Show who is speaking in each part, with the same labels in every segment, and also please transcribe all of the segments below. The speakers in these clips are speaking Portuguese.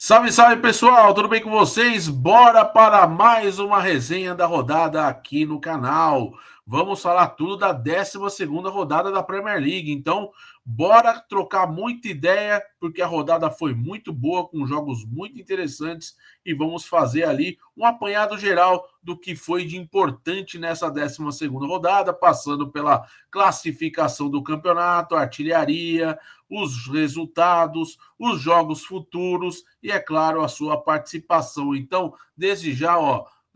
Speaker 1: Salve, salve pessoal, tudo bem com vocês? Bora para mais uma resenha da rodada aqui no canal. Vamos falar tudo da 12ª rodada da Premier League. Então, bora trocar muita ideia, porque a rodada foi muito boa, com jogos muito interessantes, e vamos fazer ali um apanhado geral do que foi de importante nessa 12ª rodada, passando pela classificação do campeonato, artilharia, os resultados, os jogos futuros e, é claro, a sua participação. Então, desde já,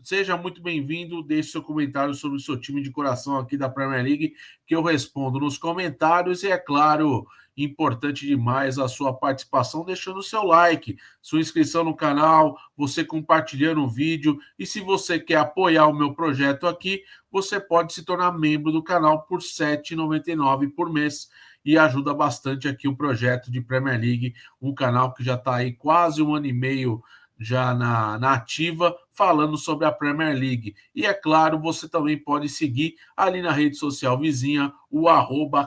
Speaker 1: seja muito bem-vindo, deixe seu comentário sobre o seu time de coração aqui da Premier League, que eu respondo nos comentários e, é claro, importante demais a sua participação, deixando o seu like, sua inscrição no canal, você compartilhando o vídeo, e se você quer apoiar o meu projeto aqui, você pode se tornar membro do canal por R$ 7,99 por mês, e ajuda bastante aqui o projeto de Premier League, um canal que já está aí quase 1 ano e meio já na ativa, falando sobre a Premier League. E, é claro, você também pode seguir ali na rede social vizinha, o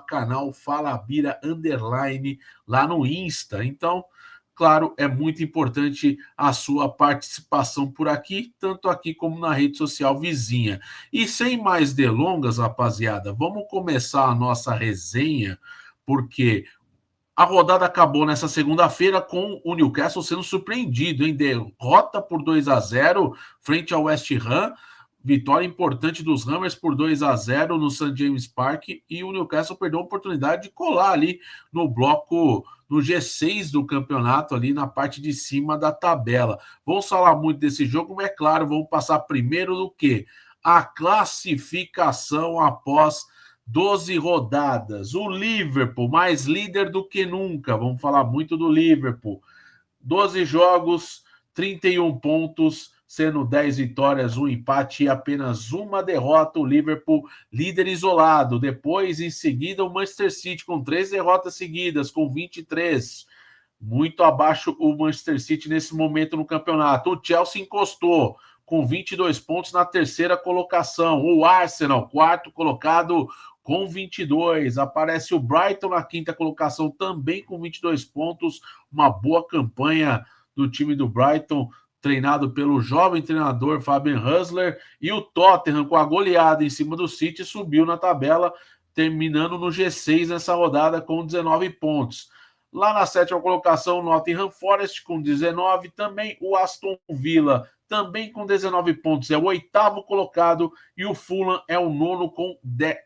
Speaker 1: @canal Falabira _ lá no Insta. Então, claro, é muito importante a sua participação por aqui, tanto aqui como na rede social vizinha. E sem mais delongas, rapaziada, vamos começar a nossa resenha, porque a rodada acabou nessa segunda-feira com o Newcastle sendo surpreendido, em derrota por 2-0 frente ao West Ham, vitória importante dos Hammers por 2-0 no St. James Park, e o Newcastle perdeu a oportunidade de colar ali no bloco, no G6 do campeonato, ali na parte de cima da tabela. Vamos falar muito desse jogo, mas, é claro, vamos passar primeiro do que a classificação após 12 rodadas. O Liverpool, mais líder do que nunca. Vamos falar muito do Liverpool. 12 jogos, 31 pontos, sendo 10 vitórias, 1 empate e apenas uma derrota. O Liverpool, líder isolado. Depois, em seguida, o Manchester City, com 3 derrotas seguidas, com 23. Muito abaixo o Manchester City nesse momento no campeonato. O Chelsea encostou, com 22 pontos na terceira colocação. O Arsenal, quarto colocado, com 22. Aparece o Brighton na quinta colocação, também com 22 pontos. Uma boa campanha do time do Brighton, treinado pelo jovem treinador Fabian Hustler. E o Tottenham, com a goleada em cima do City, subiu na tabela, terminando no G6 nessa rodada com 19 pontos. Lá na sétima colocação, o Nottingham Forest com 19. Também o Aston Villa, também com 19 pontos, é o 8º colocado, e o Fulham é o 9º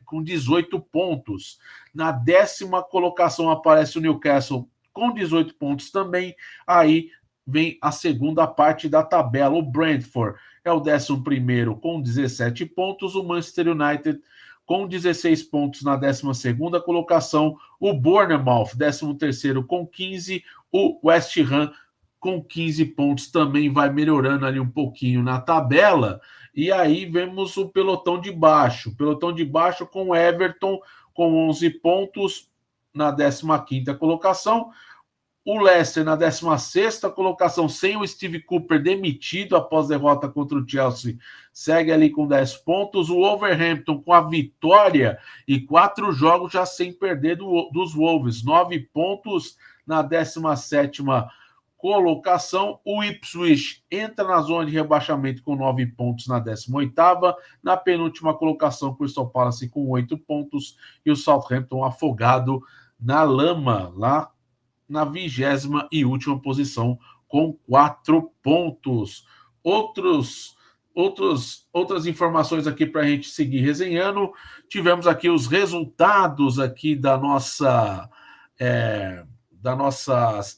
Speaker 1: com 18 pontos. Na 10ª colocação aparece o Newcastle com 18 pontos também. Aí vem a segunda parte da tabela. O Brentford é o 11º com 17 pontos, o Manchester United com 16 pontos na 12ª colocação, o Bournemouth, 13º com 15, o West Ham com 15 pontos, também vai melhorando ali um pouquinho na tabela. E aí vemos o pelotão de baixo com o Everton com 11 pontos na 15ª colocação, o Leicester na 16ª colocação, sem o Steve Cooper demitido após derrota contra o Chelsea, segue ali com 10 pontos. O Wolverhampton com a vitória e 4 jogos já sem perder dos Wolves, 9 pontos na 17ª colocação. O Ipswich entra na zona de rebaixamento com 9 pontos na 18ª. Na penúltima colocação, o Crystal Palace com 8 pontos e o Southampton afogado na lama, lá na 20ª e última posição com 4 pontos. Outras informações aqui para a gente seguir resenhando. Tivemos aqui os resultados aqui da nossa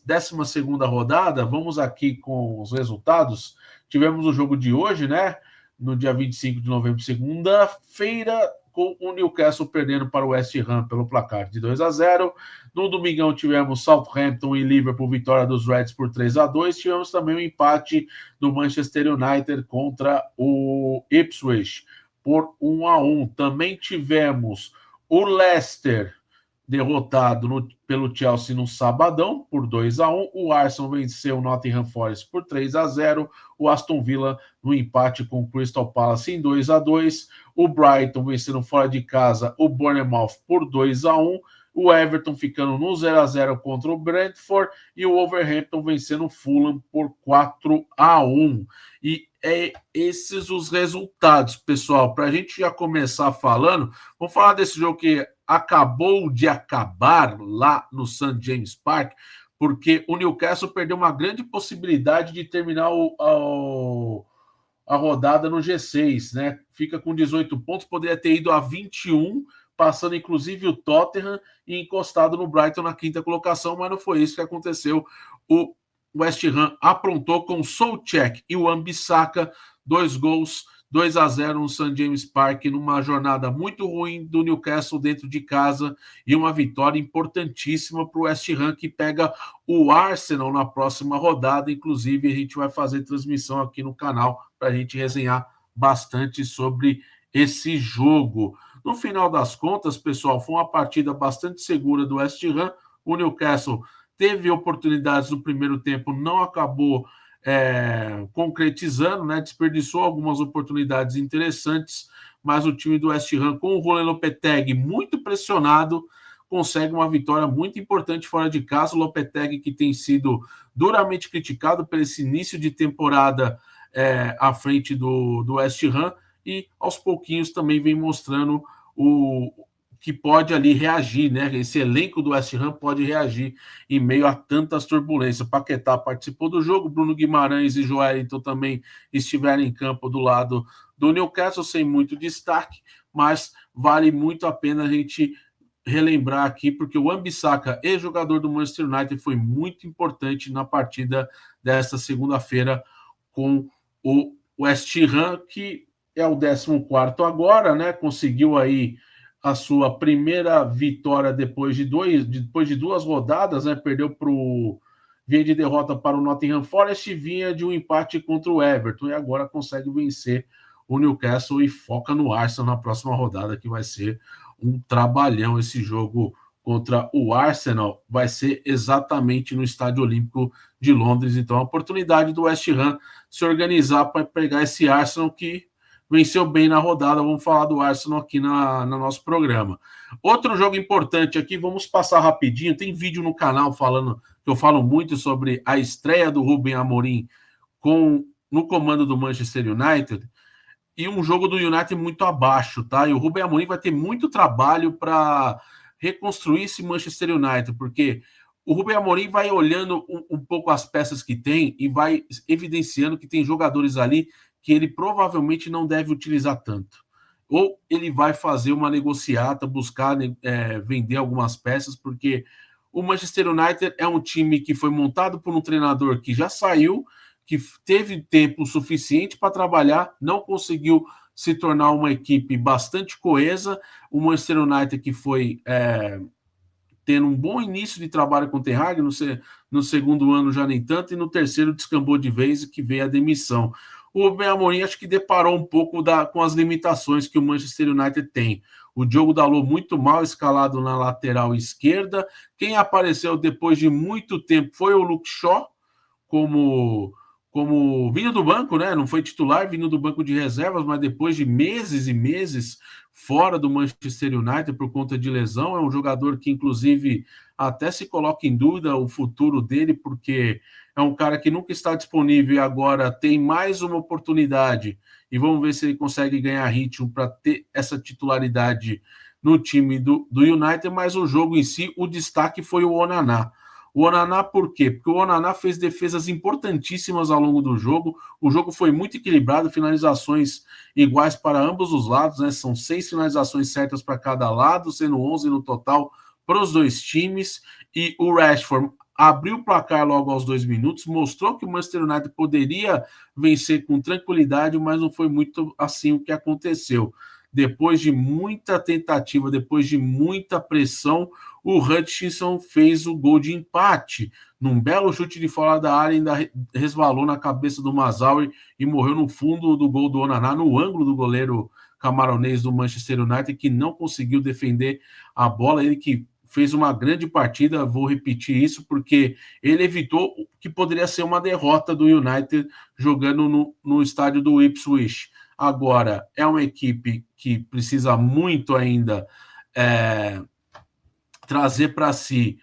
Speaker 1: 12ª rodada. Vamos aqui com os resultados. Tivemos o jogo de hoje, né? No dia 25 de novembro, segunda-feira, com o Newcastle perdendo para o West Ham pelo placar de 2-0. No domingão tivemos Southampton e Liverpool, vitória dos Reds por 3-2. Tivemos também o empate do Manchester United contra o Ipswich por 1-1. Também tivemos o Leicester derrotado pelo Chelsea no sabadão por 2-1. O Arsenal venceu o Nottingham Forest por 3-0. O Aston Villa no empate com o Crystal Palace em 2-2. O Brighton vencendo fora de casa o Bournemouth por 2-1. o Everton ficando no 0-0 contra o Brentford e o Wolverhampton vencendo o Fulham por 4-1. E é esses os resultados, pessoal. Para a gente já começar falando, vamos falar desse jogo que acabou de acabar lá no St. James Park, porque o Newcastle perdeu uma grande possibilidade de terminar a rodada no G6, né? Fica com 18 pontos, poderia ter ido a 21, passando inclusive o Tottenham e encostado no Brighton na quinta colocação, mas não foi isso que aconteceu. O West Ham aprontou com Souček e o Wan-Bissaka, 2 gols, 2-0 no St. James Park, numa jornada muito ruim do Newcastle dentro de casa e uma vitória importantíssima para o West Ham, que pega o Arsenal na próxima rodada. Inclusive, a gente vai fazer transmissão aqui no canal para a gente resenhar bastante sobre esse jogo. No final das contas, pessoal, foi uma partida bastante segura do West Ham. O Newcastle teve oportunidades no primeiro tempo, não acabou concretizando, né? Desperdiçou algumas oportunidades interessantes, mas o time do West Ham, com o Roland Lopetegui muito pressionado, consegue uma vitória muito importante fora de casa. O Lopetegui, que tem sido duramente criticado por esse início de temporada à frente do West Ham, e aos pouquinhos também vem mostrando o que pode ali reagir, né? Esse elenco do West Ham pode reagir em meio a tantas turbulências. Paquetá participou do jogo, Bruno Guimarães e Joelinton também estiveram em campo do lado do Newcastle, sem muito destaque, mas vale muito a pena a gente relembrar aqui, porque o Wan-Bissaka, ex-jogador do Manchester United, foi muito importante na partida desta segunda-feira com o West Ham, que é o 14º agora, né? Conseguiu aí a sua primeira vitória depois de duas rodadas, né? Vinha de derrota para o Nottingham Forest e vinha de um empate contra o Everton, e agora consegue vencer o Newcastle e foca no Arsenal na próxima rodada, que vai ser um trabalhão. Esse jogo contra o Arsenal vai ser exatamente no Estádio Olímpico de Londres. Então, a oportunidade do West Ham se organizar para pegar esse Arsenal que venceu bem na rodada. Vamos falar do Arsenal aqui no nosso programa. Outro jogo importante aqui, vamos passar rapidinho. Tem vídeo no canal falando, que eu falo muito sobre a estreia do Ruben Amorim no comando do Manchester United, e um jogo do United muito abaixo, tá? E o Ruben Amorim vai ter muito trabalho para reconstruir esse Manchester United, porque o Ruben Amorim vai olhando um pouco as peças que tem e vai evidenciando que tem jogadores ali que ele provavelmente não deve utilizar tanto. Ou ele vai fazer uma negociata, buscar vender algumas peças, porque o Manchester United é um time que foi montado por um treinador que já saiu, que teve tempo suficiente para trabalhar, não conseguiu se tornar uma equipe bastante coesa. O Manchester United, que foi tendo um bom início de trabalho com o Ten Hag, no segundo ano já nem tanto, e no terceiro descambou de vez, que veio a demissão. O Ruben Amorim acho que deparou um pouco com as limitações que o Manchester United tem. O Diogo Dalot muito mal escalado na lateral esquerda. Quem apareceu depois de muito tempo foi o Luke Shaw, como vindo do banco, né? Não foi titular, vindo do banco de reservas, mas depois de meses e meses fora do Manchester United por conta de lesão. É um jogador que, inclusive, até se coloca em dúvida o futuro dele, porque é um cara que nunca está disponível e agora tem mais uma oportunidade. E vamos ver se ele consegue ganhar ritmo para ter essa titularidade no time do United. Mas o jogo em si, o destaque foi o Onana. O Onana por quê? Porque o Onana fez defesas importantíssimas ao longo do jogo. O jogo foi muito equilibrado, finalizações iguais para ambos os lados, né? São 6 finalizações certas para cada lado, sendo 11 no total para os dois times. E o Rashford abriu o placar logo aos 2 minutos, mostrou que o Manchester United poderia vencer com tranquilidade, mas não foi muito assim o que aconteceu. Depois de muita tentativa, depois de muita pressão, o Hutchinson fez o gol de empate. Num belo chute de fora da área, ainda resvalou na cabeça do Mazraoui e morreu no fundo do gol do Onana, no ângulo do goleiro camaronês do Manchester United, que não conseguiu defender a bola. Ele que fez uma grande partida, vou repetir isso, porque ele evitou que poderia ser uma derrota do United jogando no estádio do Ipswich. Agora, é uma equipe que precisa muito ainda trazer para si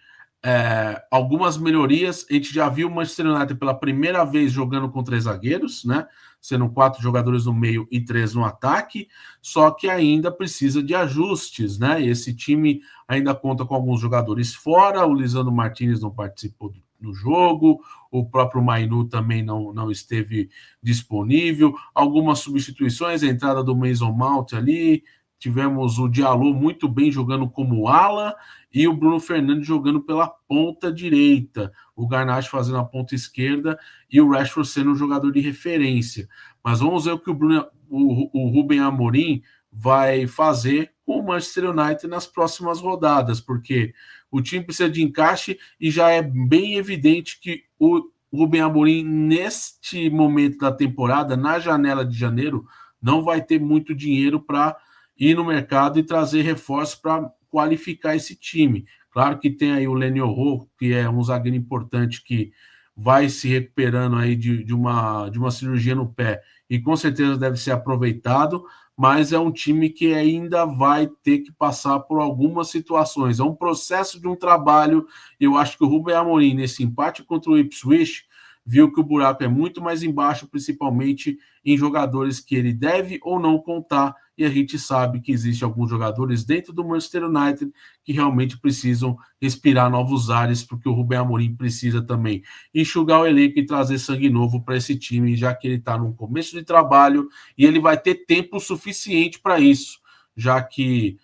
Speaker 1: algumas melhorias. A gente já viu o Manchester United pela primeira vez jogando com 3 zagueiros, né? Sendo 4 jogadores no meio e 3 no ataque, só que ainda precisa de ajustes, né? Esse time ainda conta com alguns jogadores fora, o Lisandro Martinez não participou no jogo, o próprio Mainu também não esteve disponível, algumas substituições, a entrada do Mason Mount ali, tivemos o Diallo muito bem jogando como ala, e o Bruno Fernandes jogando pela ponta direita, o Garnacho fazendo a ponta esquerda e o Rashford sendo um jogador de referência. Mas vamos ver o que o Rubem Amorim vai fazer com o Manchester United nas próximas rodadas, porque o time precisa de encaixe e já é bem evidente que o Rubem Amorim, neste momento da temporada, na janela de janeiro, não vai ter muito dinheiro para ir no mercado e trazer reforços para qualificar esse time. Claro que tem aí o Lenny Orro, que é um zagueiro importante que vai se recuperando aí de uma cirurgia no pé e com certeza deve ser aproveitado, mas é um time que ainda vai ter que passar por algumas situações. É um processo de um trabalho. Eu acho que o Rubem Amorim, nesse empate contra o Ipswich, viu que o buraco é muito mais embaixo, principalmente em jogadores que ele deve ou não contar, e a gente sabe que existem alguns jogadores dentro do Manchester United que realmente precisam respirar novos ares, porque o Rubem Amorim precisa também enxugar o elenco e trazer sangue novo para esse time, já que ele está no começo de trabalho e ele vai ter tempo suficiente para isso, já que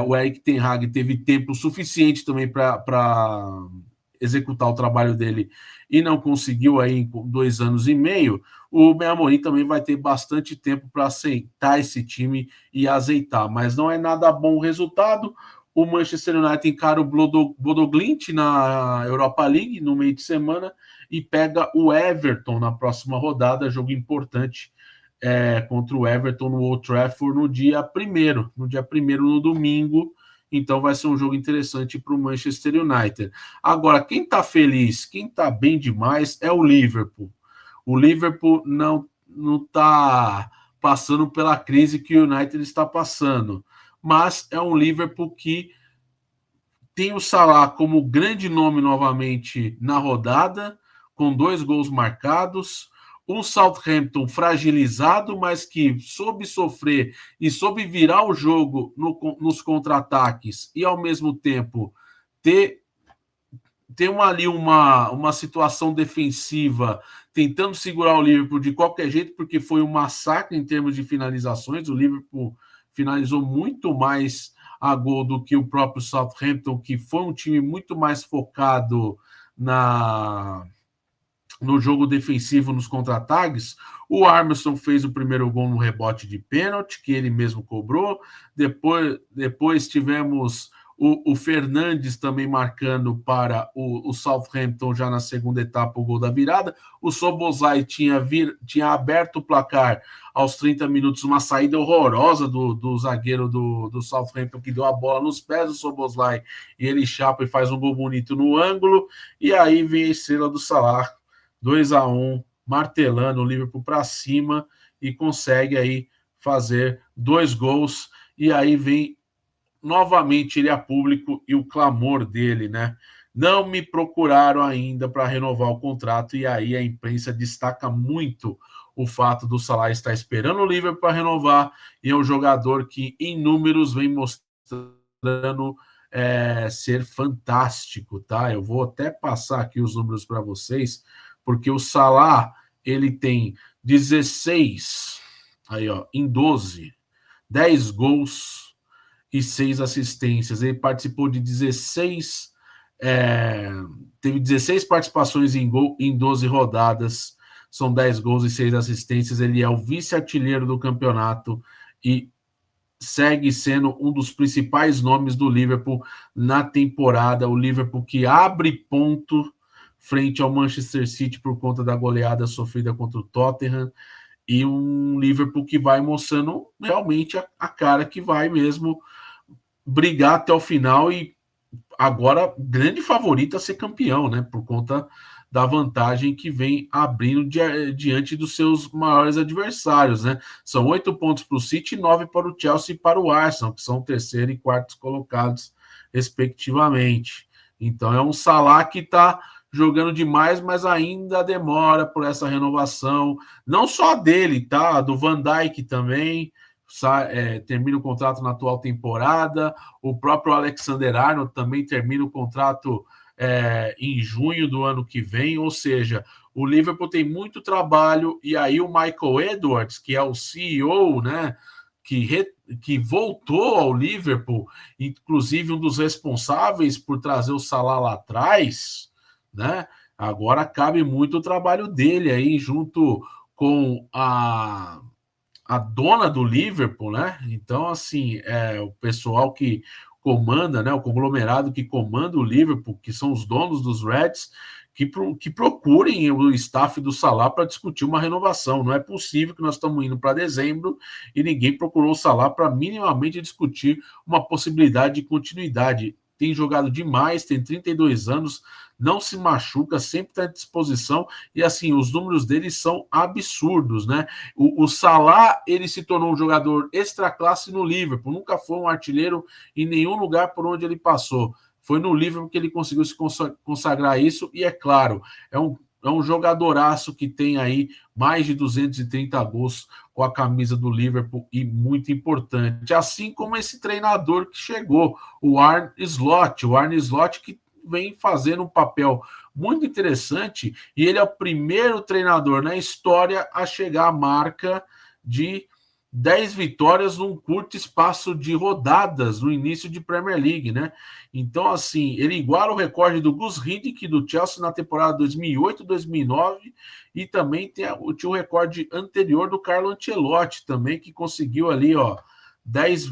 Speaker 1: o Erik ten Hag teve tempo suficiente também para executar o trabalho dele e não conseguiu aí em 2 anos e meio, o Ben Amorim também vai ter bastante tempo para aceitar esse time e azeitar, mas não é nada bom o resultado. O Manchester United encara o Bodo Glimt na Europa League no meio de semana e pega o Everton na próxima rodada, jogo importante contra o Everton no Old Trafford no dia 1º, no domingo. Então vai ser um jogo interessante para o Manchester United. Agora, quem está feliz, quem está bem demais é o Liverpool. O Liverpool não está passando pela crise que o United está passando, mas é um Liverpool que tem o Salah como grande nome novamente na rodada, com 2 gols marcados, um Southampton fragilizado, mas que soube sofrer e soube virar o jogo nos contra-ataques e, ao mesmo tempo, ter uma situação defensiva tentando segurar o Liverpool de qualquer jeito, porque foi um massacre em termos de finalizações. O Liverpool finalizou muito mais a gol do que o próprio Southampton, que foi um time muito mais focado no jogo defensivo, nos contra-ataques. O Armstrong fez o primeiro gol no rebote de pênalti, que ele mesmo cobrou. Depois tivemos o Fernandes também marcando para o Southampton já na segunda etapa o gol da virada. O Szoboszlai tinha aberto o placar aos 30 minutos, uma saída horrorosa do zagueiro do Southampton, que deu a bola nos pés do Szoboszlai, e ele chapa e faz um gol bonito no ângulo. E aí vem a estrela do Salah, 2-1, martelando o Liverpool para cima e consegue aí fazer 2 gols. E aí vem novamente ele a público e o clamor dele, né? Não me procuraram ainda para renovar o contrato, e aí a imprensa destaca muito o fato do Salah estar esperando o Liverpool para renovar, e é um jogador que em números vem mostrando ser fantástico, tá? Eu vou até passar aqui os números para vocês, porque o Salah, ele tem 16, aí ó, em 12, 10 gols e 6 assistências. Ele participou de 16, teve 16 participações em gol em 12 rodadas, são 10 gols e 6 assistências. Ele é o vice-artilheiro do campeonato e segue sendo um dos principais nomes do Liverpool na temporada. O Liverpool que abre ponto frente ao Manchester City por conta da goleada sofrida contra o Tottenham, e um Liverpool que vai mostrando realmente a cara que vai mesmo brigar até o final, e agora grande favorito a ser campeão, né? Por conta da vantagem que vem abrindo diante dos seus maiores adversários, né? São 8 pontos para o City e 9 para o Chelsea e para o Arsenal, que são o terceiro e quarto colocados respectivamente. Então é um Salah que está jogando demais, mas ainda demora por essa renovação, não só dele, tá? Do Van Dijk também, termina o contrato na atual temporada, o próprio Alexander-Arnold também termina o contrato em junho do ano que vem, ou seja, o Liverpool tem muito trabalho, e aí o Michael Edwards, que é o CEO, né, que voltou ao Liverpool, inclusive um dos responsáveis por trazer o Salah lá atrás, né? Agora cabe muito o trabalho dele aí, junto com a dona do Liverpool, né? Então, assim, o pessoal que comanda, né? O conglomerado que comanda o Liverpool, que são os donos dos Reds, que procurem o staff do Salah para discutir uma renovação. Não é possível que nós estamos indo para dezembro e ninguém procurou o Salah para minimamente discutir uma possibilidade de continuidade. Tem jogado demais, tem 32 anos, não se machuca, sempre está à disposição, e assim, os números dele são absurdos, né? O Salah, ele se tornou um jogador extra classe no Liverpool, nunca foi um artilheiro em nenhum lugar por onde ele passou. Foi no Liverpool que ele conseguiu se consagrar isso, e é claro, é um jogadoraço que tem aí mais de 230 gols com a camisa do Liverpool, e muito importante. Assim como esse treinador que chegou, o Arne Slot. O Arne Slot que vem fazendo um papel muito interessante, e ele é o primeiro treinador na história a chegar à marca de 10 vitórias num curto espaço de rodadas no início de Premier League, né? Então, assim, ele iguala o recorde do Gus Hiddink do Chelsea na temporada 2008-2009, e também tinha o recorde anterior do Carlo Ancelotti também, que conseguiu ali, ó, 10,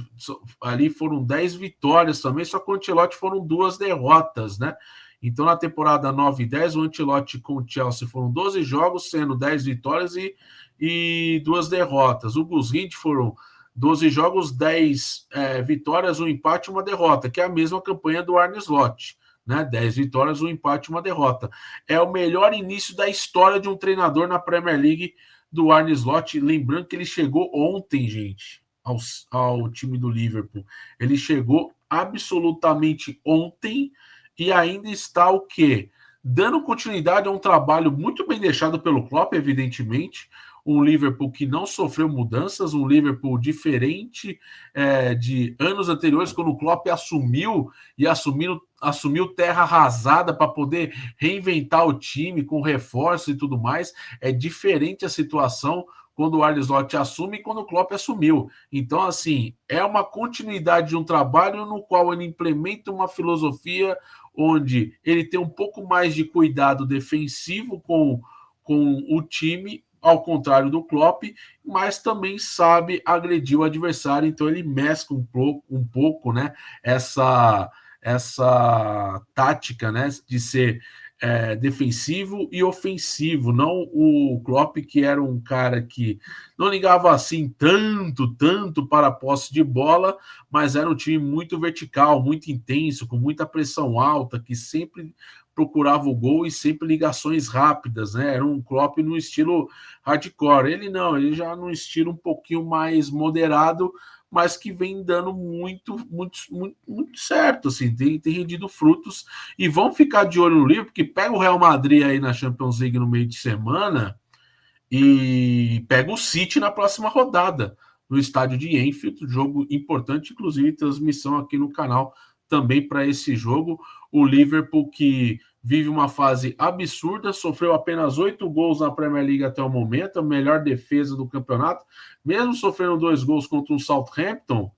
Speaker 1: ali foram 10 vitórias também, só que o Ancelotti foram 2 derrotas, né? Então, na temporada 9 e 10, o Ancelotti com o Chelsea foram 12 jogos, sendo 10 vitórias e 2 derrotas. O Gus Hiddink foram 12 jogos, 10 vitórias, um empate e uma derrota, que é a mesma campanha do Arne Slot, né? 10 vitórias, um empate e uma derrota. É o melhor início da história de um treinador na Premier League do Arne Slot. Lembrando que ele chegou ontem, gente, ao time do Liverpool. Ele chegou absolutamente ontem e ainda está o quê? Dando continuidade a um trabalho muito bem deixado pelo Klopp, evidentemente. Um Liverpool que não sofreu mudanças, um Liverpool diferente de anos anteriores, quando o Klopp assumiu terra arrasada para poder reinventar o time com reforços e tudo mais. É diferente a situação quando o Arne Slot assume e quando o Klopp assumiu. Então, assim, é uma continuidade de um trabalho no qual ele implementa uma filosofia onde ele tem um pouco mais de cuidado defensivo com o time, ao contrário do Klopp, mas também sabe agredir o adversário. Então ele mescla um pouco, né, essa tática, né, de ser defensivo e ofensivo. Não o Klopp, que era um cara que não ligava assim tanto para a posse de bola, mas era um time muito vertical, muito intenso, com muita pressão alta, que sempre procurava o gol e sempre ligações rápidas, né? Era um Klopp no estilo hardcore. Ele não, ele já no estilo um pouquinho mais moderado, mas que vem dando muito certo, assim, tem rendido frutos, e vão ficar de olho no livro, porque pega o Real Madrid aí na Champions League no meio de semana e pega o City na próxima rodada, no estádio de Anfield, jogo importante, inclusive transmissão aqui no canal também para esse jogo. O Liverpool, que vive uma fase absurda, sofreu apenas 8 gols na Premier League até o momento, a melhor defesa do campeonato, mesmo sofrendo 2 gols contra o Southampton,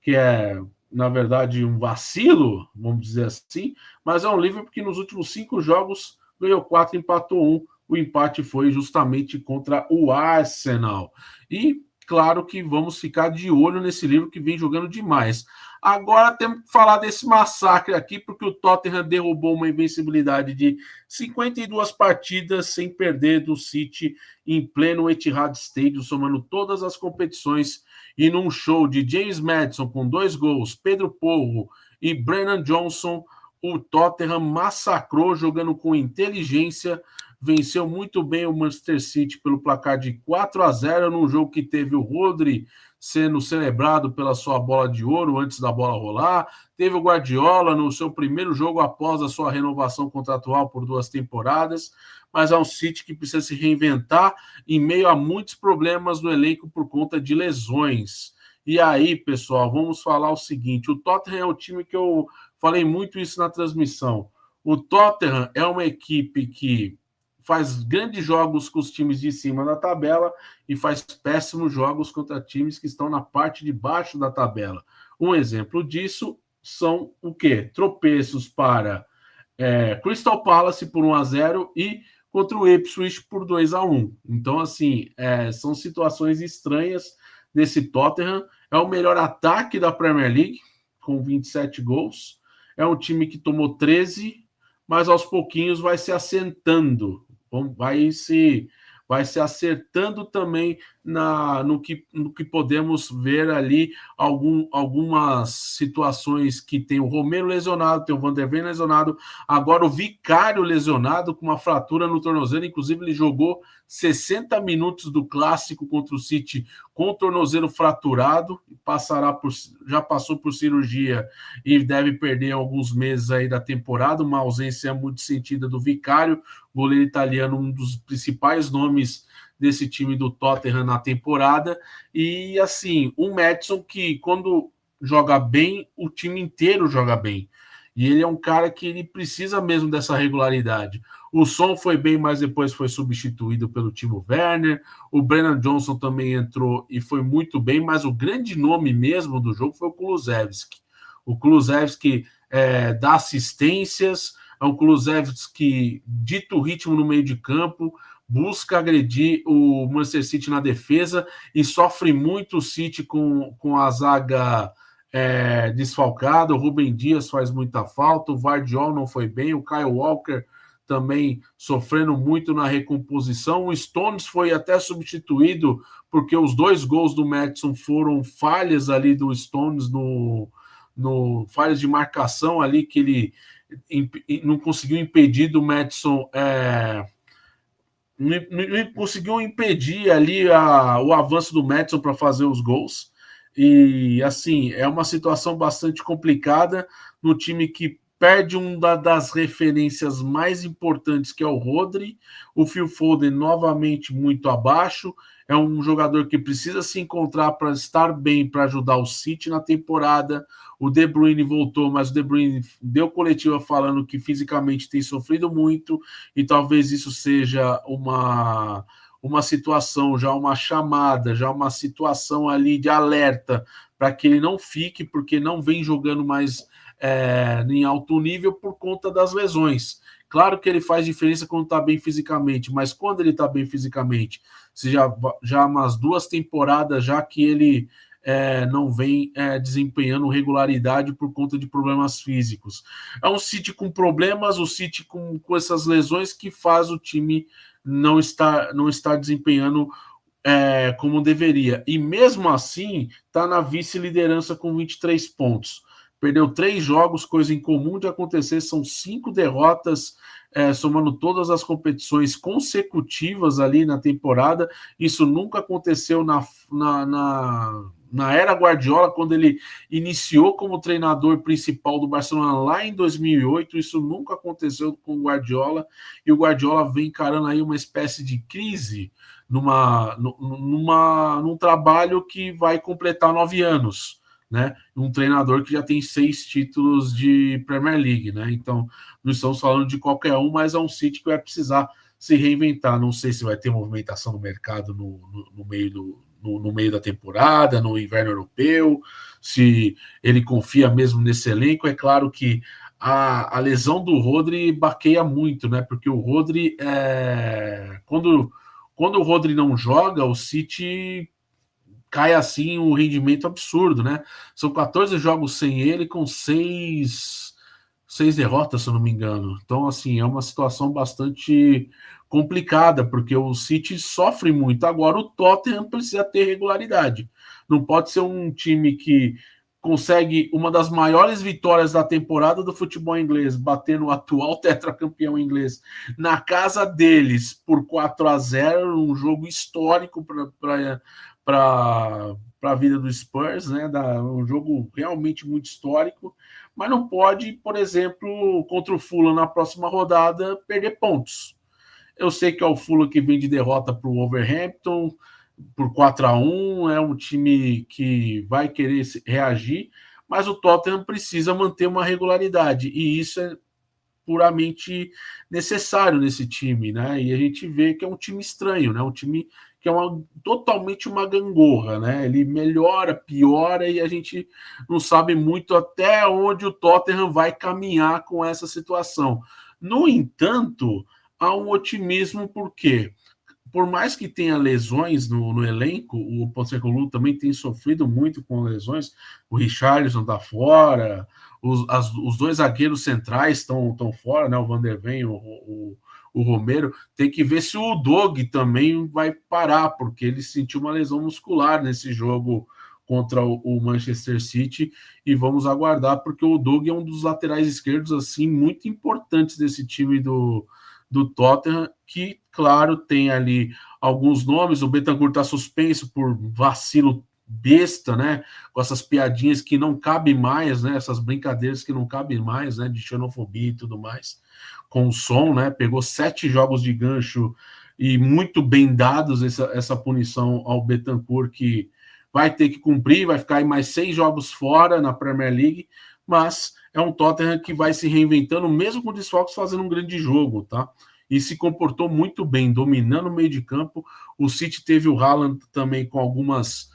Speaker 1: que é, na verdade, um vacilo, vamos dizer assim, mas é um Liverpool que nos últimos 5 jogos ganhou 4, empatou 1, o empate foi justamente contra o Arsenal. E claro que vamos ficar de olho nesse livro, que vem jogando demais. Agora temos que falar desse massacre aqui, porque o Tottenham derrubou uma invencibilidade de 52 partidas sem perder do City em pleno Etihad Stadium, somando todas as competições, e num show de James Maddison com 2 gols, Pedro Porro e Brennan Johnson, o Tottenham massacrou, jogando com inteligência, venceu muito bem o Manchester City pelo placar de 4-0, num jogo que teve o Rodri sendo celebrado pela sua bola de ouro antes da bola rolar. Teve o Guardiola no seu primeiro jogo após a sua renovação contratual por 2 temporadas, mas é um City que precisa se reinventar em meio a muitos problemas no elenco por conta de lesões. E aí, pessoal, vamos falar o seguinte: o Tottenham é um time que eu falei muito isso na transmissão. O Tottenham é uma equipe que faz grandes jogos com os times de cima da tabela e faz péssimos jogos contra times que estão na parte de baixo da tabela. Um exemplo disso são o quê? Tropeços para Crystal Palace por 1-0 e contra o Ipswich por 2-1. Então, assim, são situações estranhas desse Tottenham. É o melhor ataque da Premier League, com 27 gols. É um time que tomou 13, mas aos pouquinhos vai se assentando, vai se acertando também no que podemos ver ali algumas situações que tem o Romero lesionado, tem o Van der Ven lesionado, agora o Vicário lesionado com uma fratura no tornozelo, inclusive ele jogou 60 minutos do clássico contra o City com o tornozelo fraturado, já passou por cirurgia e deve perder alguns meses aí da temporada, uma ausência muito sentida do Vicário, goleiro italiano, um dos principais nomes desse time do Tottenham na temporada. E assim, o Maddison, que quando joga bem, o time inteiro joga bem. E ele é um cara que ele precisa mesmo dessa regularidade. O Son foi bem, mas depois foi substituído pelo Timo Werner. O Brennan Johnson também entrou e foi muito bem, mas o grande nome mesmo do jogo foi o Kulusevski. O Kulusevski dá assistências, é um Kulusevski que dita o ritmo no meio de campo, busca agredir o Manchester City na defesa e sofre muito o City com a zaga desfalcada. O Rúben Dias faz muita falta, o Vardiol não foi bem, o Kyle Walker também sofrendo muito na recomposição. O Stones foi até substituído porque os 2 gols do Maddison foram falhas ali do Stones no falhas de marcação ali que ele não conseguiu impedir do Maddison não conseguiu impedir ali o avanço do Maddison para fazer os gols. E assim, é uma situação bastante complicada no time que perde das referências mais importantes, que é o Rodri. O Phil Foden novamente muito abaixo. É um jogador que precisa se encontrar para estar bem, para ajudar o City na temporada. O De Bruyne voltou, mas o De Bruyne deu coletiva falando que fisicamente tem sofrido muito e talvez isso seja uma situação, já uma chamada, já uma situação ali de alerta para que ele não fique, porque não vem jogando mais em alto nível por conta das lesões. Claro que ele faz diferença quando está bem fisicamente, mas quando ele está bem fisicamente, se já umas 2 temporadas já que ele não vem desempenhando regularidade por conta de problemas físicos. É um City com problemas, o City com essas lesões que faz o time não estar desempenhando como deveria. E mesmo assim, está na vice-liderança com 23 pontos. Perdeu 3 jogos, coisa incomum de acontecer, são 5 derrotas, somando todas as competições consecutivas ali na temporada. Isso nunca aconteceu na era Guardiola, quando ele iniciou como treinador principal do Barcelona lá em 2008, isso nunca aconteceu com o Guardiola, e o Guardiola vem encarando aí uma espécie de crise num trabalho que vai completar 9 anos, né? Um treinador que já tem 6 títulos de Premier League, né? Então, não estamos falando de qualquer um, mas é um City que vai precisar se reinventar. Não sei se vai ter movimentação no mercado no meio da temporada, no inverno europeu, se ele confia mesmo nesse elenco. É claro que a lesão do Rodri baqueia muito, né? Porque o Rodri, quando o Rodri não joga, o City cai assim um rendimento absurdo, né? São 14 jogos sem ele, com 6 derrotas, se eu não me engano. Então, assim, é uma situação bastante complicada, porque o City sofre muito. Agora, o Tottenham precisa ter regularidade. Não pode ser um time que consegue uma das maiores vitórias da temporada do futebol inglês, batendo o atual tetracampeão inglês na casa deles por 4-0, um jogo histórico para a vida do Spurs, né? Um jogo realmente muito histórico, mas não pode, por exemplo, contra o Fulham na próxima rodada, perder pontos. Eu sei que é o Fulham que vem de derrota para o Wolverhampton por 4-1, é um time que vai querer reagir, mas o Tottenham precisa manter uma regularidade, e isso é puramente necessário nesse time, né? E a gente vê que é um time estranho, né? Um time que é totalmente uma gangorra, né? Ele melhora, piora, e a gente não sabe muito até onde o Tottenham vai caminhar com essa situação. No entanto, há um otimismo, porque por mais que tenha lesões no elenco, o Postecoglou também tem sofrido muito com lesões. O Richarlison está fora, os dois zagueiros centrais estão fora, né? O Van der Ven, o Romero. Tem que ver se o Dog também vai parar, porque ele sentiu uma lesão muscular nesse jogo contra o Manchester City, e vamos aguardar, porque o Dog é um dos laterais esquerdos assim muito importantes desse time do Tottenham, que, claro, tem ali alguns nomes. O Bentancur está suspenso por vacilo besta, né? Com essas piadinhas que não cabem mais, né? Essas brincadeiras que não cabem mais, né? De xenofobia e tudo mais. Com o som, né? Pegou 7 jogos de gancho e muito bem dados essa punição ao Bentancur, que vai ter que cumprir, vai ficar aí mais 6 jogos fora na Premier League, mas é um Tottenham que vai se reinventando, mesmo com desfalques, fazendo um grande jogo, tá? E se comportou muito bem, dominando o meio de campo. O City teve o Haaland também com algumas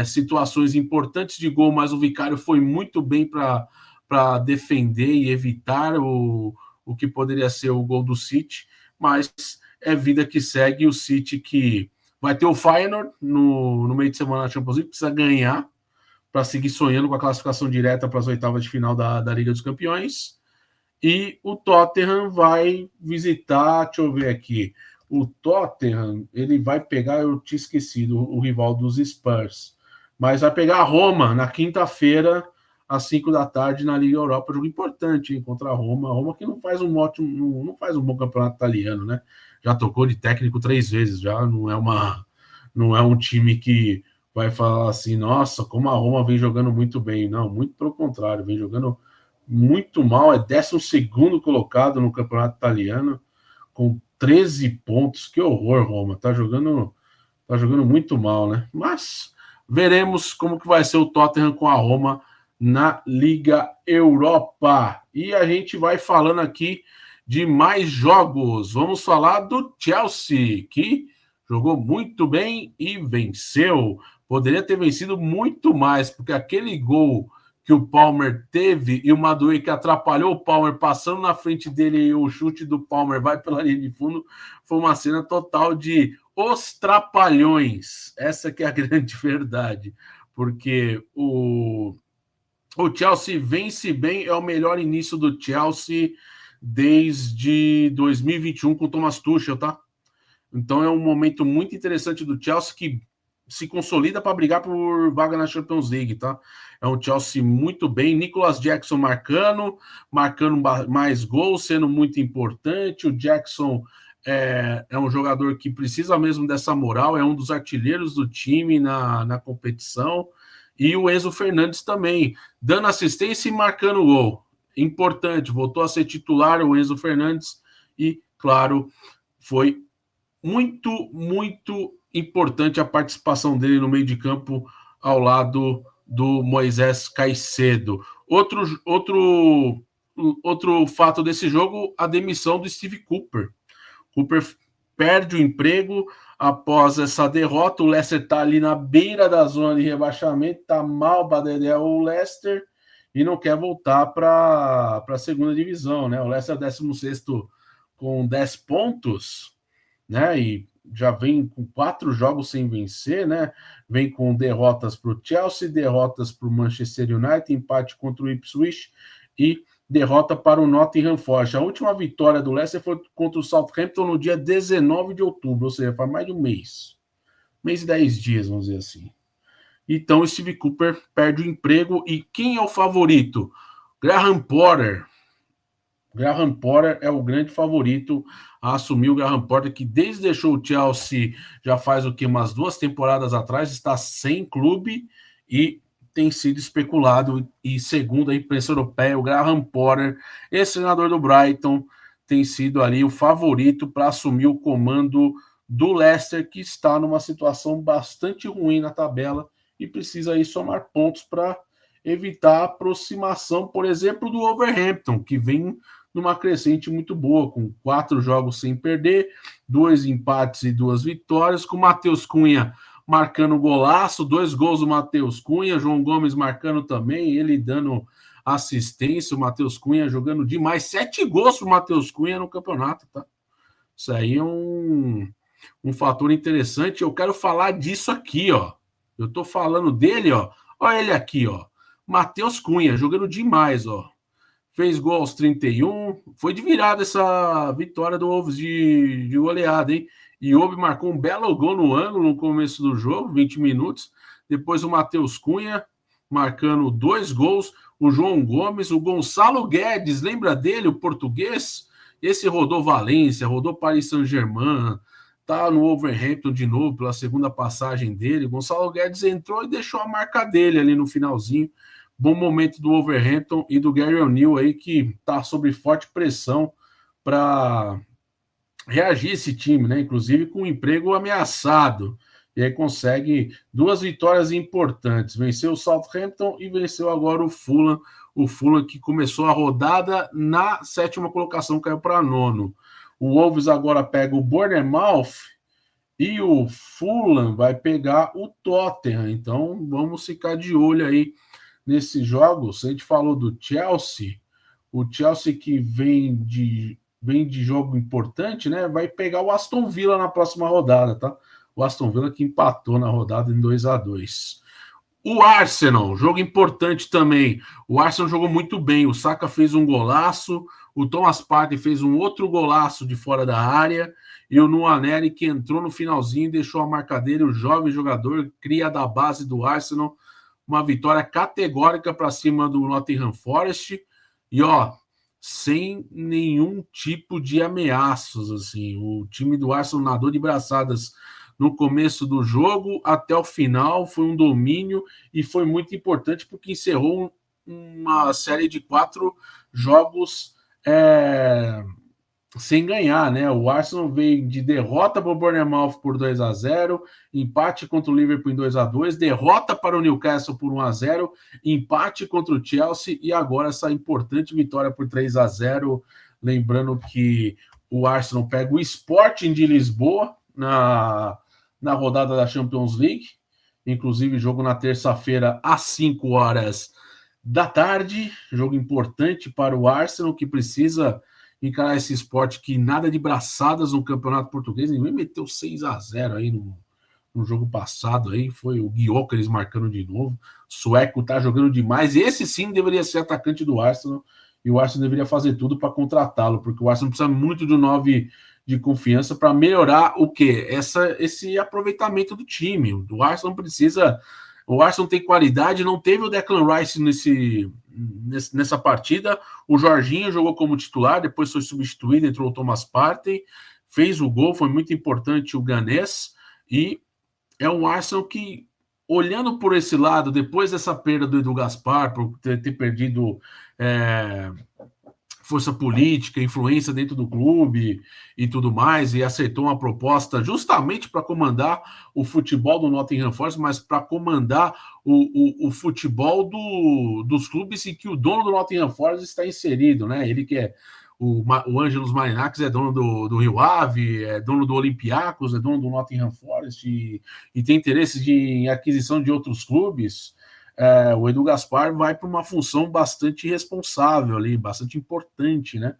Speaker 1: situações importantes de gol, mas o Vicário foi muito bem para defender e evitar o que poderia ser o gol do City, mas é vida que segue. O City, que vai ter o Feyenoord no meio de semana na Champions League, precisa ganhar para seguir sonhando com a classificação direta para as oitavas de final da Liga dos Campeões. E o Tottenham vai visitar, deixa eu ver aqui, o Tottenham, ele vai pegar, eu tinha esquecido, o rival dos Spurs, mas vai pegar a Roma na quinta-feira, às 5 da tarde, na Liga Europa. Jogo importante, hein, contra a Roma que não faz um ótimo, não faz um bom campeonato italiano, né? Já tocou de técnico 3 vezes, já não é um time que vai falar assim, nossa, como a Roma vem jogando muito bem. Não, muito pelo contrário, vem jogando muito mal, é 12º colocado no campeonato italiano, com 13 pontos. Que horror, Roma, tá jogando muito mal, né? Mas veremos como que vai ser o Tottenham com a Roma na Liga Europa. E a gente vai falando aqui de mais jogos. Vamos falar do Chelsea, que jogou muito bem e venceu. Poderia ter vencido muito mais, porque aquele gol que o Palmer teve e o Madueke atrapalhou o Palmer passando na frente dele, e o chute do Palmer vai pela linha de fundo, foi uma cena total de os trapalhões. Essa que é a grande verdade, porque o Chelsea vence bem, é o melhor início do Chelsea desde 2021 com o Thomas Tuchel, tá? Então é um momento muito interessante do Chelsea, que se consolida para brigar por vaga na Champions League, tá? É um Chelsea muito bem. Nicolas Jackson marcando mais gols, sendo muito importante. O Jackson é um jogador que precisa mesmo dessa moral, é um dos artilheiros do time na competição. E o Enzo Fernandes também, dando assistência e marcando gol. Importante, voltou a ser titular o Enzo Fernandes e, claro, foi muito, muito importante a participação dele no meio de campo ao lado do Moisés Caicedo. Outro fato desse jogo, a demissão do Steve Cooper. Cooper perde o emprego após essa derrota. O Leicester está ali na beira da zona de rebaixamento, está mal badedé o Leicester e não quer voltar para a segunda divisão, né? O Leicester é 16º com 10 pontos, né? E já vem com 4 jogos sem vencer, né? Vem com derrotas para o Chelsea, derrotas para o Manchester United, empate contra o Ipswich e derrota para o Nottingham Forest. A última vitória do Leicester foi contra o Southampton no dia 19 de outubro, ou seja, faz mais de um mês. Mês e 10 dias, vamos dizer assim. Então, Steve Cooper perde o emprego. E quem é o favorito? Graham Potter. Graham Potter é o grande favorito a assumir. O Graham Potter, que desde deixou o Chelsea já faz o que? Umas 2 temporadas atrás, está sem clube e tem sido especulado. E segundo a imprensa europeia, o Graham Potter, ex-treinador do Brighton, tem sido ali o favorito para assumir o comando do Leicester, que está numa situação bastante ruim na tabela e precisa aí somar pontos para evitar a aproximação, por exemplo, do Wolverhampton, que vem numa crescente muito boa, com 4 jogos sem perder, 2 empates e 2 vitórias, com o Matheus Cunha marcando golaço, 2 gols do Matheus Cunha, João Gomes marcando também, ele dando assistência, o Matheus Cunha jogando demais, 7 gols para o Matheus Cunha no campeonato, tá? Isso aí é um fator interessante. Eu quero falar disso aqui, ó. Eu tô falando dele, ó. Olha ele aqui, ó. Matheus Cunha jogando demais, ó. Fez gol aos 31. Foi de virada essa vitória do Wolves de goleada, hein? E Obi marcou um belo gol no ângulo no começo do jogo, 20 minutos. Depois o Matheus Cunha marcando 2 gols. O João Gomes, o Gonçalo Guedes, lembra dele, o português? Esse rodou Valência, rodou Paris Saint-Germain, tá no Wolverhampton de novo pela segunda passagem dele. O Gonçalo Guedes entrou e deixou a marca dele ali no finalzinho. Bom momento do Wolverhampton e do Gary O'Neill aí, que está sob forte pressão para reagir esse time, né? Inclusive com o emprego ameaçado. E aí consegue 2 vitórias importantes. Venceu o Southampton e venceu agora o Fulham. O Fulham que começou a rodada na 7ª colocação, caiu para 9º. O Wolves agora pega o Bournemouth e o Fulham vai pegar o Tottenham. Então vamos ficar de olho aí nesses jogos. A gente falou do Chelsea, o Chelsea que vem de jogo importante, né? Vai pegar o Aston Villa na próxima rodada, tá? O Aston Villa que empatou na rodada em 2-2. O Arsenal, jogo importante também. O Arsenal jogou muito bem. O Saka fez um golaço, o Thomas Partey fez um outro golaço de fora da área, e o Nwaneri que entrou no finalzinho e deixou a marca dele, o jovem jogador, cria da base do Arsenal. Uma vitória categórica para cima do Nottingham Forest e, ó, sem nenhum tipo de ameaças, assim. O time do Arsenal nadou de braçadas no começo do jogo até o final, foi um domínio e foi muito importante porque encerrou uma série de 4 jogos sem ganhar, né? O Arsenal veio de derrota para o Bournemouth por 2-0, empate contra o Liverpool em 2-2, derrota para o Newcastle por 1-0, empate contra o Chelsea e agora essa importante vitória por 3-0. Lembrando que o Arsenal pega o Sporting de Lisboa na rodada da Champions League, inclusive jogo na terça-feira às 5 horas da tarde, jogo importante para o Arsenal que precisa encarar esse esporte que nada de braçadas no Campeonato Português, ninguém meteu 6-0 aí no jogo passado, aí foi o Gyökeres marcando de novo, sueco tá jogando demais, esse sim deveria ser atacante do Arsenal, e o Arsenal deveria fazer tudo para contratá-lo, porque o Arsenal precisa muito de um 9 de confiança para melhorar o quê? Esse aproveitamento do time, o Arsenal precisa... O Arsenal tem qualidade, não teve o Declan Rice nessa partida. O Jorginho jogou como titular, depois foi substituído, entrou o Thomas Partey, fez o gol, foi muito importante o Ganés, e é um Arsenal que, olhando por esse lado, depois dessa perda do Edu Gaspar, por ter perdido força política, influência dentro do clube e tudo mais, e aceitou uma proposta justamente para comandar o futebol do Nottingham Forest, mas para comandar o futebol dos clubes em que o dono do Nottingham Forest está inserido, né? Ele que é o Ângelos Marinakis, é dono do Rio Ave, é dono do Olympiacos, é dono do Nottingham Forest e tem interesses em aquisição de outros clubes. O Edu Gaspar vai para uma função bastante responsável ali, bastante importante, né,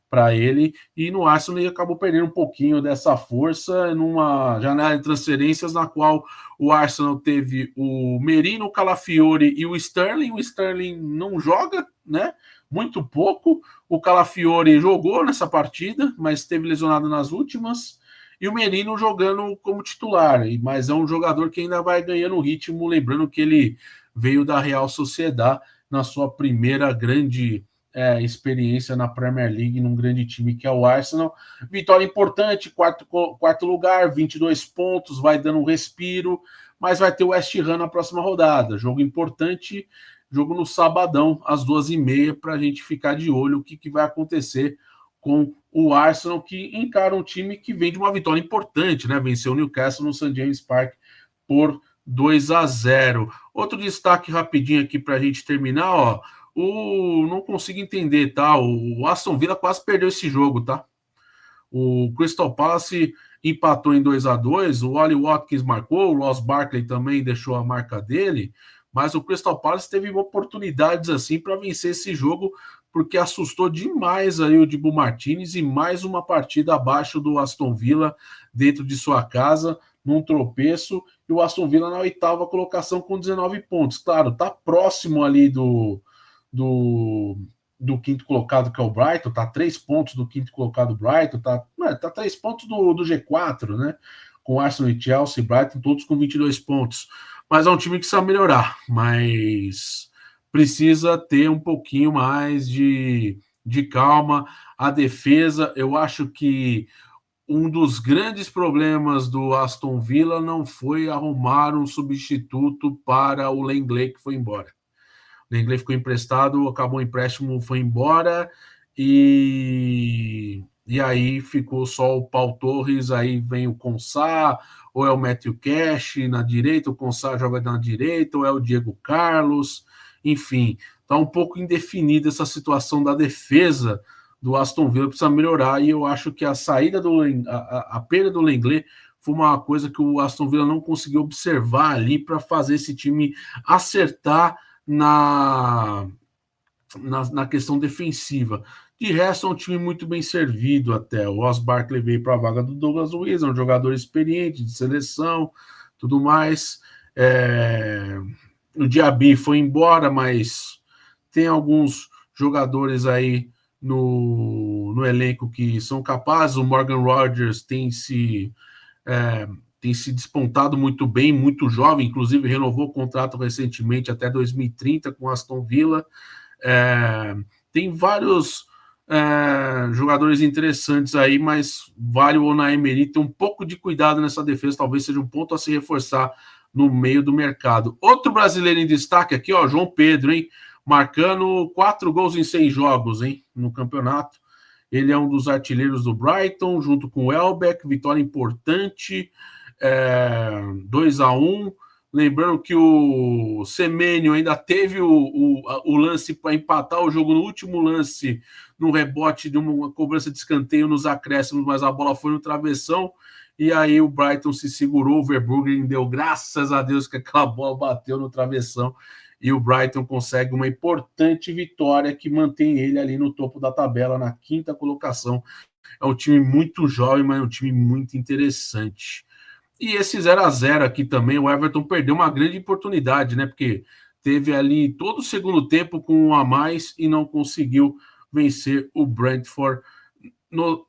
Speaker 1: para ele, e no Arsenal ele acabou perdendo um pouquinho dessa força numa janela de transferências na qual o Arsenal teve o Merino, o Calafiori e o Sterling não joga, né, muito pouco. O Calafiori jogou nessa partida, mas esteve lesionado nas últimas. E o Merino jogando como titular, mas é um jogador que ainda vai ganhando ritmo, lembrando que ele veio da Real Sociedad na sua primeira grande experiência na Premier League, num grande time que é o Arsenal. Vitória importante, quarto lugar, 22 pontos, vai dando um respiro, mas vai ter o West Ham na próxima rodada. Jogo importante, jogo no sabadão, às 2h30, para a gente ficar de olho o que vai acontecer com o Arsenal, que encara um time que vem de uma vitória importante, né? Venceu o Newcastle no St. James Park por 2-0. Outro destaque rapidinho aqui para a gente terminar, ó. Não consigo entender, tá? O Aston Villa quase perdeu esse jogo, tá? O Crystal Palace empatou em 2-2, o Oli Watkins marcou, o Ross Barkley também deixou a marca dele, mas o Crystal Palace teve oportunidades assim para vencer esse jogo, porque assustou demais aí o Dibu Martinez e mais uma partida abaixo do Aston Villa dentro de sua casa, num tropeço, e o Aston Villa na 8ª colocação com 19 pontos. Claro, tá próximo ali do quinto colocado, que é o Brighton, tá 3 pontos do quinto colocado Brighton, tá 3 pontos do G4, né? Com Arsenal e Chelsea, Brighton, todos com 22 pontos. Mas é um time que precisa melhorar, mas precisa ter um pouquinho mais de calma. A defesa, eu acho que um dos grandes problemas do Aston Villa não foi arrumar um substituto para o Lenglet, que foi embora. O Lenglet ficou emprestado, acabou o empréstimo, foi embora, e aí ficou só o Paul Torres, aí vem o Consá, ou é o Matthew Cash na direita, o Consá joga na direita, ou é o Diego Carlos, enfim, está um pouco indefinida essa situação da defesa do Aston Villa, precisa melhorar, e eu acho que a saída a perda do Lenglet foi uma coisa que o Aston Villa não conseguiu observar ali para fazer esse time acertar na questão defensiva. De resto, é um time muito bem servido até. O Ross Barkley veio para a vaga do Douglas Luiz, é um jogador experiente, de seleção, tudo mais. O Diaby foi embora, mas tem alguns jogadores aí no elenco que são capazes. O Morgan Rogers tem se despontado muito bem, muito jovem, inclusive renovou o contrato recentemente até 2030 com Aston Villa. Tem vários jogadores interessantes aí, mas vale o Unai Emery ter um pouco de cuidado nessa defesa, talvez seja um ponto a se reforçar no meio do mercado. Outro brasileiro em destaque aqui, ó, João Pedro, hein? Marcando 4 gols em 6 jogos, hein, no campeonato. Ele é um dos artilheiros do Brighton, junto com o Welbeck, vitória importante, 2-1. Lembrando que o Semenyo ainda teve o lance para empatar o jogo no último lance, no rebote de uma cobrança de escanteio nos acréscimos, mas a bola foi no travessão, e aí o Brighton se segurou, o Verbruggen deu graças a Deus que aquela bola bateu no travessão, e o Brighton consegue uma importante vitória que mantém ele ali no topo da tabela, na 5ª colocação. É um time muito jovem, mas é um time muito interessante. E esse 0-0 aqui também, o Everton perdeu uma grande oportunidade, né? Porque teve ali todo o segundo tempo com um a mais e não conseguiu vencer o Brentford no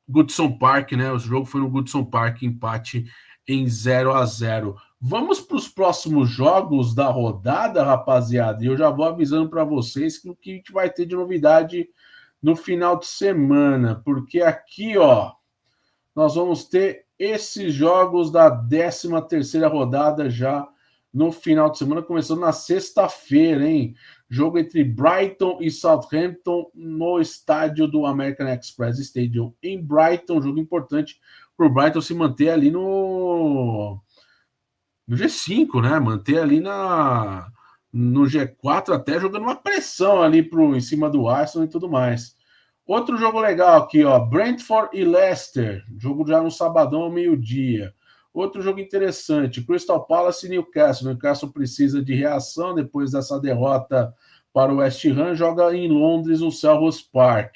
Speaker 1: Goodison Park, né? O jogo foi no Goodison Park, empate em 0-0. Vamos para os próximos jogos da rodada, rapaziada. E eu já vou avisando para vocês que o que a gente vai ter de novidade no final de semana, porque aqui, ó, nós vamos ter esses jogos da 13ª rodada já no final de semana, começando na sexta-feira, hein? Jogo entre Brighton e Southampton no estádio do American Express Stadium em Brighton, jogo importante para o Brighton se manter ali no G5, né? Manter ali no G4, até jogando uma pressão ali em cima do Arsenal e tudo mais. Outro jogo legal aqui, ó, Brentford e Leicester, jogo já no sabadão ao meio-dia. Outro jogo interessante, Crystal Palace e Newcastle. Newcastle precisa de reação depois dessa derrota para o West Ham, joga em Londres, no Selhurst Park.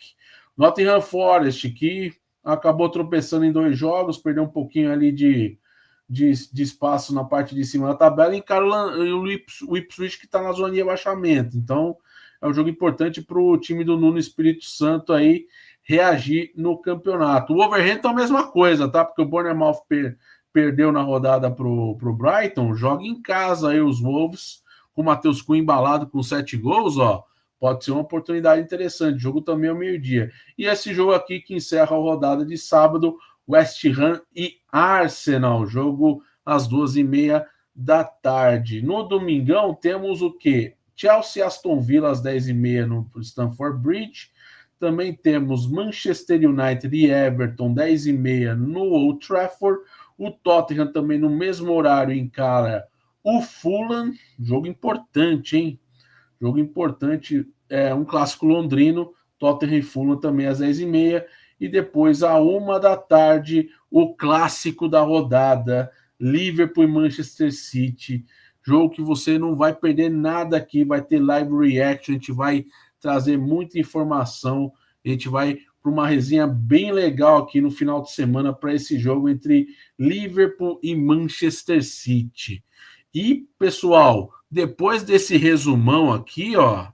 Speaker 1: Nottingham Forest, que acabou tropeçando em 2 jogos, perdeu um pouquinho ali de espaço na parte de cima da tabela, encara o Ipswich, que está na zona de rebaixamento. Então, é um jogo importante para o time do Nuno Espírito Santo aí reagir no campeonato. O Wolverhampton é a mesma coisa, tá? Porque o Bournemouth perdeu na rodada pro Brighton, joga em casa aí os Wolves, com o Matheus Cunha embalado com 7 gols, ó. Pode ser uma oportunidade interessante. O jogo também é ao meio-dia. E esse jogo aqui que encerra a rodada de sábado, West Ham e Arsenal. Jogo às 2h30 da tarde. No domingão temos o quê? Chelsea e Aston Villa às 10h30 no Stamford Bridge. Também temos Manchester United e Everton 10h30 no Old Trafford. O Tottenham também no mesmo horário encara o Fulham. Jogo importante, hein? Jogo importante, é um clássico londrino, Tottenham e Fulham também às 10h30. E depois, à 1 da tarde, o clássico da rodada, Liverpool e Manchester City. Jogo que você não vai perder nada aqui, vai ter live reaction, a gente vai trazer muita informação, a gente vai para uma resenha bem legal aqui no final de semana para esse jogo entre Liverpool e Manchester City. E, pessoal, depois desse resumão aqui, ó,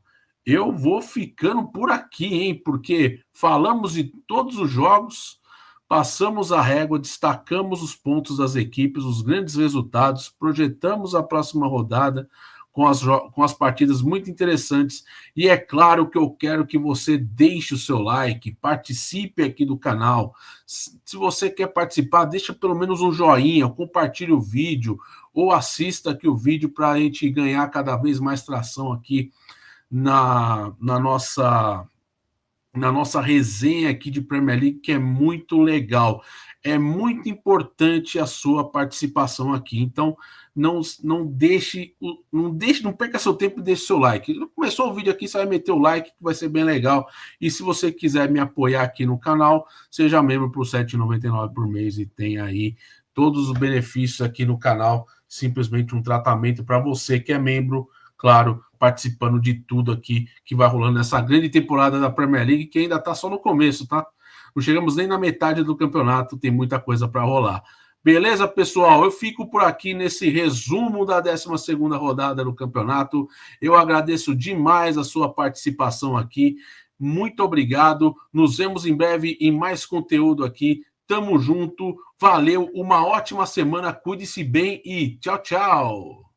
Speaker 1: eu vou ficando por aqui, hein? Porque falamos de todos os jogos, passamos a régua, destacamos os pontos das equipes, os grandes resultados, projetamos a próxima rodada com as partidas muito interessantes. E é claro que eu quero que você deixe o seu like, participe aqui do canal. Se você quer participar, deixa pelo menos um joinha, compartilhe o vídeo ou assista aqui o vídeo para a gente ganhar cada vez mais tração aqui na nossa resenha aqui de Premier League, que é muito legal. É muito importante a sua participação aqui. Então, não perca seu tempo e deixe seu like. Começou o vídeo aqui, você vai meter o like, que vai ser bem legal. E se você quiser me apoiar aqui no canal, seja membro por R$ 7,99 por mês e tem aí todos os benefícios aqui no canal. Simplesmente um tratamento para você que é membro, claro, participando de tudo aqui que vai rolando nessa grande temporada da Premier League, que ainda está só no começo, tá? Não chegamos nem na metade do campeonato, tem muita coisa para rolar. Beleza, pessoal? Eu fico por aqui nesse resumo da 12ª rodada do campeonato. Eu agradeço demais a sua participação aqui. Muito obrigado. Nos vemos em breve em mais conteúdo aqui. Tamo junto. Valeu, uma ótima semana. Cuide-se bem e tchau, tchau.